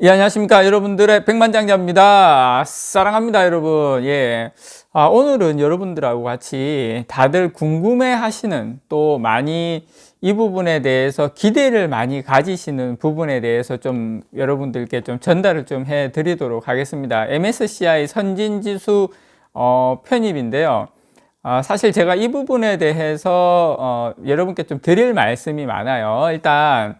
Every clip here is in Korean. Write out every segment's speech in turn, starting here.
예, 안녕하십니까. 여러분들의 백만장자입니다. 사랑합니다, 여러분. 예. 오늘은 여러분들하고 같이 다들 궁금해 하시는 또 많이 이 부분에 대해서 기대를 많이 가지시는 부분에 대해서 좀 여러분들께 좀 전달을 좀 해 드리도록 하겠습니다. MSCI 선진지수 편입인데요. 사실 제가 이 부분에 대해서 여러분께 좀 드릴 말씀이 많아요. 일단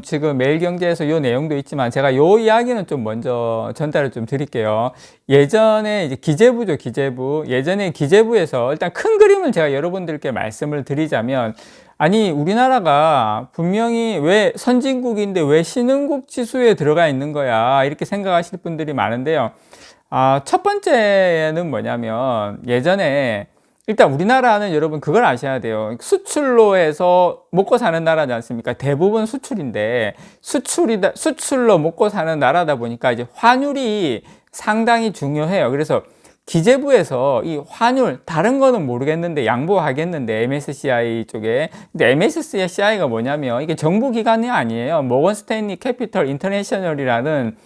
지금 매일경제에서 요 내용도 있지만 제가 요 이야기는 좀 먼저 전달을 좀 드릴게요. 예전에 이제 기재부죠, 기재부. 예전에 기재부에서 일단 큰 그림을 제가 여러분들께 말씀을 드리자면, 아니, 우리나라가 분명히 왜 선진국인데 왜 신흥국 지수에 들어가 있는 거야? 이렇게 생각하실 분들이 많은데요. 첫 번째는 뭐냐면, 예전에 일단 우리나라는 여러분 그걸 아셔야 돼요. 수출로 해서 먹고 사는 나라지 않습니까? 대부분 수출인데 수출로 먹고 사는 나라다 보니까 이제 환율이 상당히 중요해요. 그래서 기재부에서 이 환율, 다른 거는 모르겠는데 양보하겠는데 MSCI 쪽에. 근데 MSCI가 뭐냐면 이게 정부 기관이 아니에요. 모건 스탠리 캐피털 인터내셔널이라는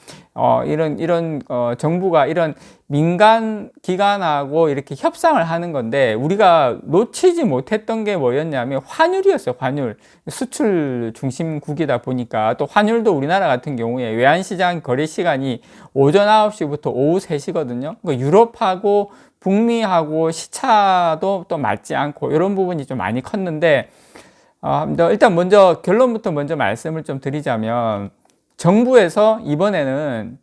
이런 정부가 이런 민간 기관하고 이렇게 협상을 하는 건데, 우리가 놓치지 못했던 게 뭐였냐면 환율이었어요. 환율. 수출 중심국이다 보니까 또 환율도 우리나라 같은 경우에 외환시장 거래 시간이 오전 9시부터 오후 3시거든요. 그러니까 유럽하고 북미하고 시차도 또 맞지 않고 이런 부분이 좀 많이 컸는데, 일단 먼저 결론부터 먼저 말씀을 좀 드리자면, 정부에서 이번에는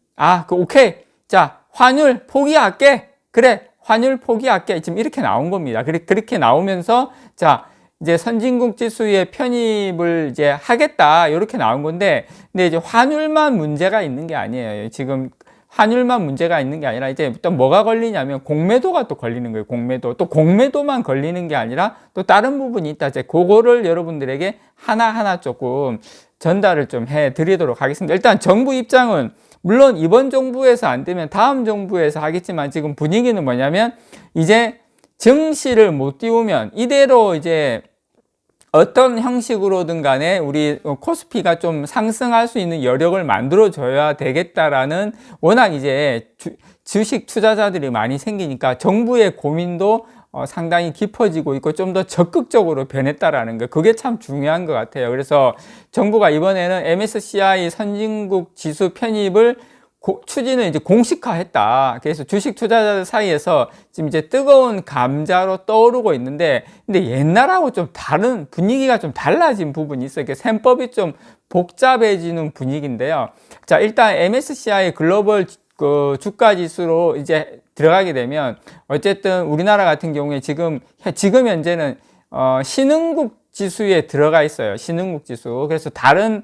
오케이, 자, 환율 포기할게. 그래, 환율 포기할게. 지금 이렇게 나온 겁니다. 그렇게 나오면서 자, 이제 선진국 지수에 편입을 이제 하겠다, 이렇게 나온 건데, 근데 이제 환율만 문제가 있는 게 아니에요. 지금 환율만 문제가 있는 게 아니라 이제 또 뭐가 걸리냐면 공매도가 또 걸리는 거예요. 공매도. 또 공매도만 걸리는 게 아니라 또 다른 부분이 있다. 이제 그거를 여러분들에게 하나하나 조금 전달을 좀 해 드리도록 하겠습니다. 일단 정부 입장은 물론 이번 정부에서 안 되면 다음 정부에서 하겠지만, 지금 분위기는 뭐냐면 이제 증시를 못 띄우면 이대로 이제 어떤 형식으로든 간에 우리 코스피가 좀 상승할 수 있는 여력을 만들어 줘야 되겠다라는, 워낙 이제 주식 투자자들이 많이 생기니까 정부의 고민도 상당히 깊어지고 있고 좀 더 적극적으로 변했다라는 거, 그게 참 중요한 것 같아요. 그래서 정부가 이번에는 MSCI 선진국 지수 편입을 추진을 이제 공식화했다. 그래서 주식 투자자들 사이에서 지금 이제 뜨거운 감자로 떠오르고 있는데, 근데 옛날하고 좀 다른 분위기가 좀 달라진 부분이 있어요. 이게 셈법이 좀 복잡해지는 분위기인데요. 자, 일단 MSCI 글로벌 주가 지수로 이제 들어가게 되면, 어쨌든 우리나라 같은 경우에 지금 현재는 신흥국 지수에 들어가 있어요. 신흥국 지수. 그래서 다른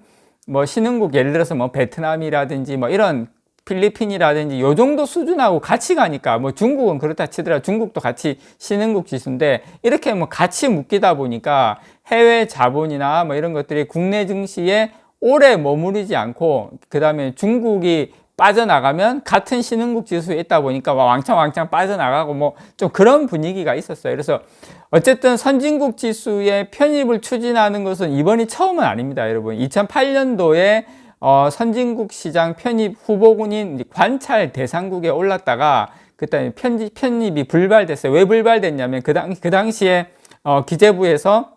신흥국, 예를 들어서 베트남이라든지 이런 필리핀이라든지 요 정도 수준하고 같이 가니까, 중국은 그렇다 치더라도 중국도 같이 신흥국 지수인데, 이렇게 같이 묶이다 보니까 해외 자본이나 이런 것들이 국내 증시에 오래 머무르지 않고, 그 다음에 중국이 빠져나가면 같은 신흥국 지수에 있다 보니까 왕창 빠져나가고 좀 그런 분위기가 있었어요. 그래서 어쨌든 선진국 지수의 편입을 추진하는 것은 이번이 처음은 아닙니다, 여러분. 2008년도에 선진국 시장 편입 후보군인 관찰 대상국에 올랐다가 그때 편입이 불발됐어요. 왜 불발됐냐면 그 당시에 기재부에서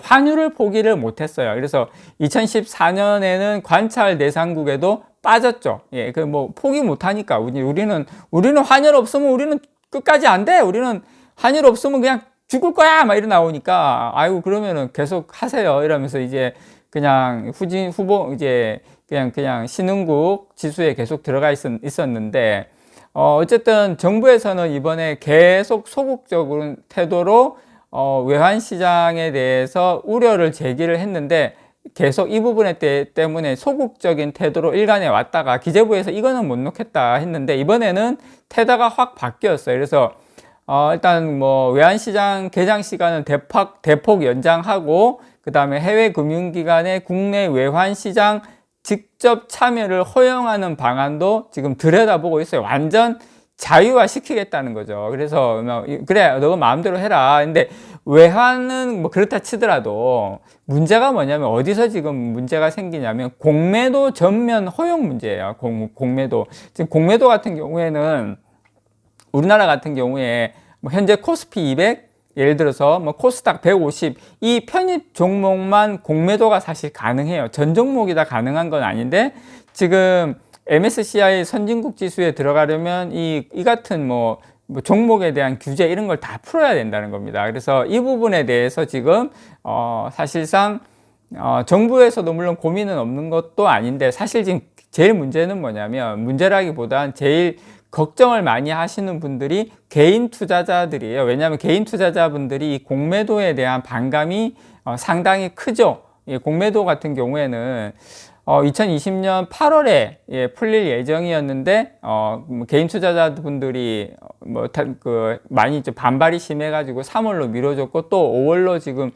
환율을 포기를 못했어요. 그래서 2014년에는 관찰 대상국에도 빠졌죠. 예, 포기 못하니까 우리는 환율 없으면 우리는 끝까지 안 돼. 우리는 환율 없으면 그냥 죽을 거야. 이러 나오니까, 아이고, 그러면은 계속 하세요. 이러면서 이제 그냥 후보 이제 그냥 신흥국 지수에 계속 들어가 있었는데, 어쨌든 정부에서는 이번에 계속 소극적인 태도로 외환시장에 대해서 우려를 제기를 했는데, 계속 이 부분에 때문에 소극적인 태도로 일관해 왔다가 기재부에서 이거는 못 놓겠다 했는데, 이번에는 태도가 확 바뀌었어요. 그래서 일단 외환시장 개장 시간은 대폭 연장하고, 그 다음에 해외 금융기관의 국내 외환시장 직접 참여를 허용하는 방안도 지금 들여다보고 있어요. 완전 자유화 시키겠다는 거죠. 그래서 그래, 너가 마음대로 해라. 근데 외환은 뭐 그렇다 치더라도 문제가 뭐냐면 어디서 지금 문제가 생기냐면 공매도 전면 허용 문제예요. 공매도. 지금 공매도 같은 경우에는 우리나라 같은 경우에 뭐 현재 코스피 200, 예를 들어서 뭐 코스닥 150, 이 편입 종목만 공매도가 사실 가능해요. 전 종목이 다 가능한 건 아닌데 지금 MSCI 선진국 지수에 들어가려면 이 같은 뭐 종목에 대한 규제 이런 걸 다 풀어야 된다는 겁니다. 그래서 이 부분에 대해서 지금 사실상 정부에서도 물론 고민은 없는 것도 아닌데 사실 지금 제일 문제는 뭐냐면 문제라기보단 제일 걱정을 많이 하시는 분들이 개인 투자자들이에요. 왜냐하면 개인 투자자분들이 이 공매도에 대한 반감이 상당히 크죠. 공매도 같은 경우에는 2020년 8월에 풀릴 예정이었는데 개인 투자자분들이 많이 반발이 심해가지고 3월로 미뤄졌고 또 5월로 지금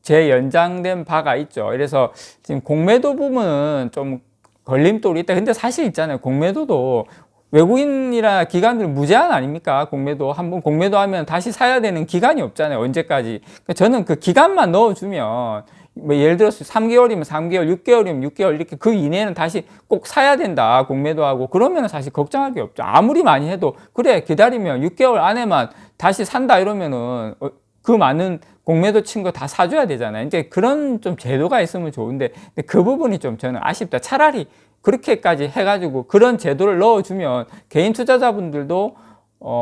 재연장된 바가 있죠. 그래서 지금 공매도 부분은 좀 걸림돌이 있다. 근데 사실 있잖아요. 공매도도 외국인이나 기관들 무제한 아닙니까? 공매도 한번 공매도하면 다시 사야 되는 기간이 없잖아요. 언제까지? 그러니까 저는 그 기간만 넣어주면 뭐 예를 들어서 3개월이면 3개월, 6개월이면 6개월 이렇게 그 이내에는 다시 꼭 사야 된다. 공매도하고 그러면 사실 걱정할 게 없죠. 아무리 많이 해도 그래 기다리면 6개월 안에만 다시 산다 이러면은 그 많은 공매도 친 거 다 사줘야 되잖아요. 이제 그런 좀 제도가 있으면 좋은데 그 부분이 좀 저는 아쉽다. 차라리 그렇게까지 해가지고 그런 제도를 넣어주면 개인 투자자분들도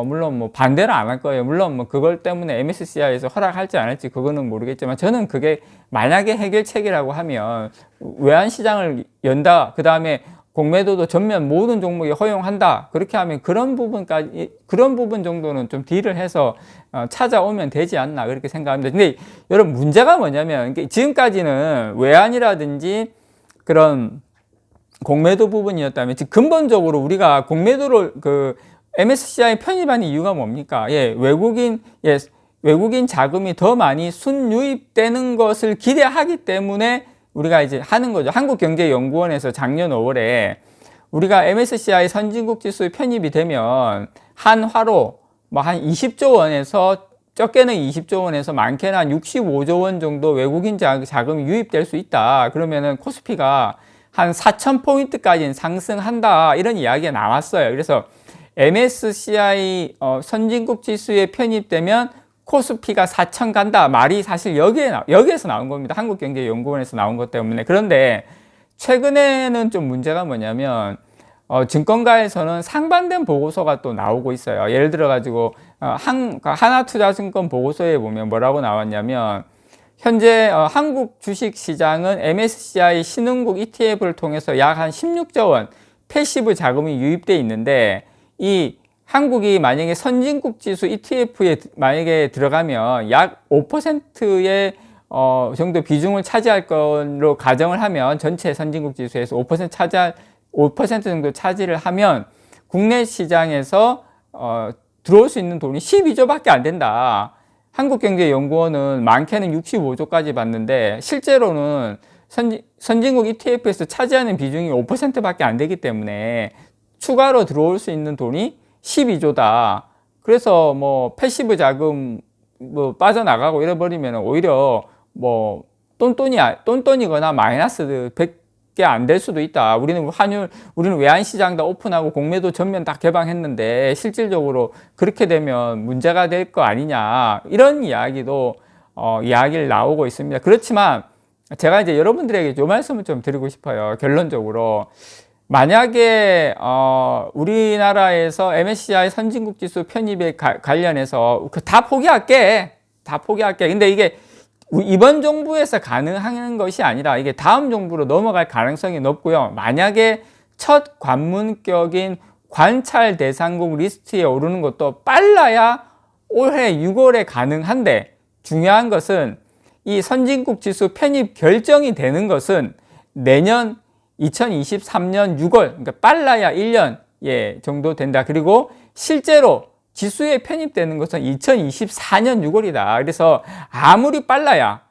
물론 뭐 반대를 안 할 거예요. 물론 뭐 그걸 때문에 MSCI에서 허락할지 안 할지 그거는 모르겠지만 저는 그게 만약에 해결책이라고 하면 외환 시장을 연다. 그 다음에 공매도도 전면 모든 종목에 허용한다. 그렇게 하면 그런 부분 정도는 좀 딜을 해서 찾아오면 되지 않나 그렇게 생각합니다. 근데 여러분 문제가 뭐냐면 지금까지는 외환이라든지 그런 공매도 부분이었다면 지금 근본적으로 우리가 공매도를 MSCI 편입한 이유가 뭡니까? 외국인 자금이 더 많이 순유입되는 것을 기대하기 때문에 우리가 이제 하는 거죠. 한국경제연구원에서 작년 5월에 우리가 MSCI 선진국 지수에 편입이 되면 한화로 뭐 한 20조 원에서 적게는 20조 원에서 많게는 한 65조 원 정도 외국인 자금이 유입될 수 있다. 그러면은 코스피가 한 4,000포인트까지는 상승한다. 이런 이야기가 나왔어요. 그래서 MSCI 선진국 지수에 편입되면 코스피가 4,000 간다. 말이 사실 여기에서 나온 겁니다. 한국경제연구원에서 나온 것 때문에. 그런데 최근에는 좀 문제가 뭐냐면 증권가에서는 상반된 보고서가 또 나오고 있어요. 예를 들어 가지고 하나투자증권 보고서에 보면 뭐라고 나왔냐면 현재 한국 주식시장은 MSCI 신흥국 ETF를 통해서 약 한 16조 원 패시브 자금이 유입돼 있는데 이 한국이 만약에 선진국 지수 ETF에 만약에 들어가면 약 5%의 정도 비중을 차지할 걸로 가정을 하면 전체 선진국 지수에서 5% 정도 차지를 하면 국내 시장에서 들어올 수 있는 돈이 12조밖에 안 된다. 한국경제연구원은 많게는 65조까지 봤는데 실제로는 선진국 ETF에서 차지하는 비중이 5%밖에 안 되기 때문에 추가로 들어올 수 있는 돈이 12조다. 그래서 뭐 패시브 자금 빠져나가고 이래버리면 오히려 뭐 똔똔이거나 마이너스 100개 안 될 수도 있다. 우리는 외환시장 다 오픈하고 공매도 전면 다 개방했는데 실질적으로 그렇게 되면 문제가 될 거 아니냐. 이런 이야기도 이야기를 나오고 있습니다. 그렇지만 제가 이제 여러분들에게 이 말씀을 좀 드리고 싶어요. 결론적으로 만약에 우리나라에서 MSCI 선진국 지수 편입에 관련해서 다 포기할게. 근데 이게 이번 정부에서 가능한 것이 아니라 이게 다음 정부로 넘어갈 가능성이 높고요. 만약에 첫 관문격인 관찰 대상국 리스트에 오르는 것도 빨라야 올해 6월에 가능한데 중요한 것은 이 선진국 지수 편입 결정이 되는 것은 내년 2023년 6월, 그러니까 빨라야 1년 정도 된다. 그리고 실제로 지수에 편입되는 것은 2024년 6월이다. 그래서 아무리 빨라야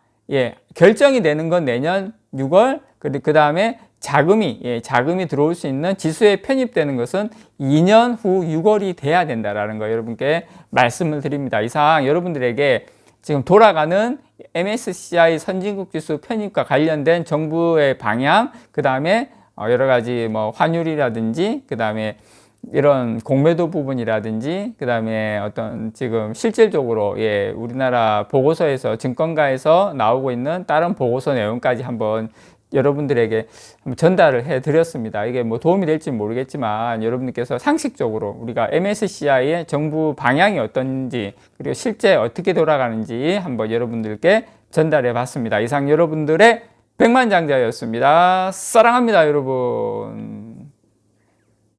결정이 되는 건 내년 6월, 그 다음에 자금이 들어올 수 있는 지수에 편입되는 것은 2년 후 6월이 돼야 된다라는 거 여러분께 말씀을 드립니다. 이상 여러분들에게 지금 돌아가는 MSCI 선진국 지수 편입과 관련된 정부의 방향, 그 다음에 여러 가지 뭐 환율이라든지, 그 다음에 이런 공매도 부분이라든지, 그 다음에 어떤 지금 실질적으로 예, 우리나라 보고서에서 증권가에서 나오고 있는 다른 보고서 내용까지 한번 여러분들에게 전달을 해 드렸습니다. 이게 뭐 도움이 될지 모르겠지만 여러분들께서 상식적으로 우리가 MSCI의 정부 방향이 어떤지, 그리고 실제 어떻게 돌아가는지 한번 여러분들께 전달해 봤습니다. 이상 여러분들의 백만장자였습니다. 사랑합니다, 여러분.